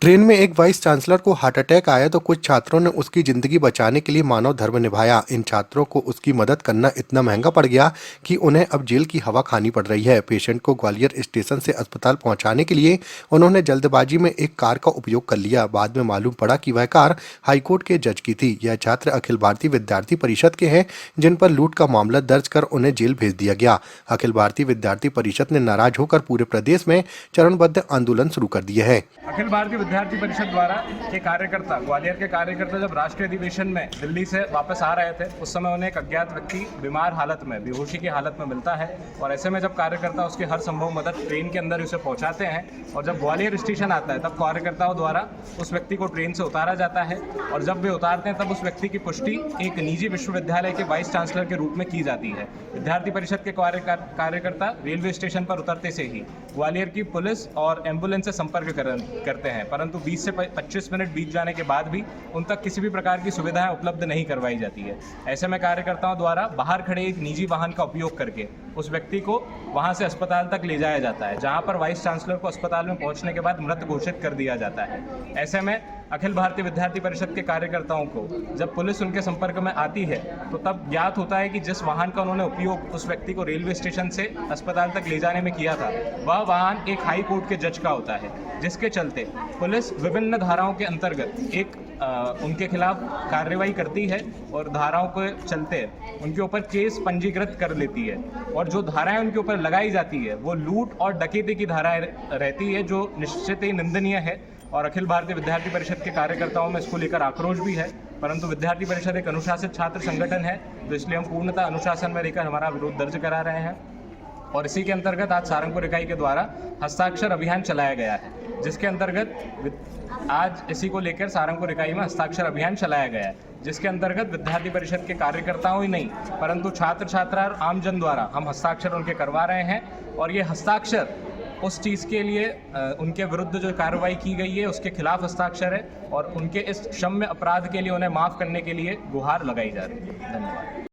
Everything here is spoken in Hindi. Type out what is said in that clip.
ट्रेन में एक वाइस चांसलर को हार्ट अटैक आया तो कुछ छात्रों ने उसकी जिंदगी बचाने के लिए मानव धर्म निभाया। इन छात्रों को उसकी मदद करना इतना महंगा पड़ गया कि उन्हें अब जेल की हवा खानी पड़ रही है। पेशेंट को ग्वालियर स्टेशन से अस्पताल पहुंचाने के लिए उन्होंने जल्दबाजी में एक कार का उपयोग कर लिया। बाद में मालूम पड़ा कि वह कार हाईकोर्ट के जज की थी। यह छात्र अखिल भारतीय विद्यार्थी परिषद के हैं, जिन पर लूट का मामला दर्ज कर उन्हें जेल भेज दिया गया। अखिल भारतीय विद्यार्थी परिषद ने नाराज होकर पूरे प्रदेश में चरणबद्ध आंदोलन शुरू कर दिए हैं। अखिल भारतीय विद्यार्थी परिषद द्वारा के कार्यकर्ता, ग्वालियर के कार्यकर्ता जब राष्ट्रीय अधिवेशन में दिल्ली से वापस आ रहे थे, उस समय उन्हें एक अज्ञात व्यक्ति बीमार हालत में, बेहोशी की हालत में मिलता है। और ऐसे में जब कार्यकर्ता उसकी हर संभव मदद ट्रेन के अंदर उसे पहुंचाते हैं और जब ग्वालियर स्टेशन आता है तब कार्यकर्ताओं द्वारा उस व्यक्ति को ट्रेन से उतारा जाता है। और जब वे उतारते हैं तब उस व्यक्ति की पुष्टि एक निजी विश्वविद्यालय के वाइस चांसलर के रूप में की जाती है। विद्यार्थी परिषद के कार्यकर्ता रेलवे स्टेशन पर उतरते से ही ग्वालियर की पुलिस और एम्बुलेंस से संपर्क करते हैं, परंतु 20 से 25 मिनट बीत जाने के बाद भी उन तक किसी भी प्रकार की सुविधाएं उपलब्ध नहीं करवाई जाती है। ऐसे में कार्यकर्ताओं द्वारा बाहर खड़े एक निजी वाहन का उपयोग करके उस व्यक्ति को वहां से अस्पताल तक ले जाया जाता है, जहां पर वाइस चांसलर को अस्पताल में पहुंचने के बाद मृत घोषित कर दिया जाता है। ऐसे में अखिल भारतीय विद्यार्थी परिषद के कार्यकर्ताओं को जब पुलिस उनके संपर्क में आती है तो तब ज्ञात होता है कि जिस वाहन का उन्होंने उपयोग उस व्यक्ति को रेलवे स्टेशन से अस्पताल तक ले जाने में किया था, वह वाहन एक हाई कोर्ट के जज का होता है, जिसके चलते पुलिस विभिन्न धाराओं के अंतर्गत एक उनके खिलाफ कार्रवाई करती है और धाराओं के चलते उनके ऊपर केस पंजीकृत कर लेती है। और जो धाराएं उनके ऊपर लगाई जाती है वो लूट और डकैती की धाराएं रहती है, जो निश्चित ही निंदनीय है। और अखिल भारतीय विद्यार्थी परिषद के कार्यकर्ताओं में इसको लेकर आक्रोश भी है, परंतु विद्यार्थी परिषद एक अनुशासित छात्र संगठन है, तो इसलिए हम पूर्णतः अनुशासन में लेकर हमारा विरोध दर्ज करा रहे हैं। और इसी के अंतर्गत आज सहारनपुर इकाई के द्वारा हस्ताक्षर अभियान चलाया गया है, जिसके अंतर्गत आज इसी को लेकर सहारनपुर इकाई में हस्ताक्षर अभियान चलाया गया है, जिसके अंतर्गत विद्यार्थी परिषद के कार्यकर्ताओं ही नहीं परंतु छात्र छात्रा और आमजन द्वारा हम हस्ताक्षर उनके करवा रहे हैं। और ये हस्ताक्षर उस चीज़ के लिए उनके विरुद्ध जो कार्रवाई की गई है उसके खिलाफ हस्ताक्षर है और उनके इस क्षम्य अपराध के लिए उन्हें माफ़ करने के लिए गुहार लगाई जा रही है। धन्यवाद।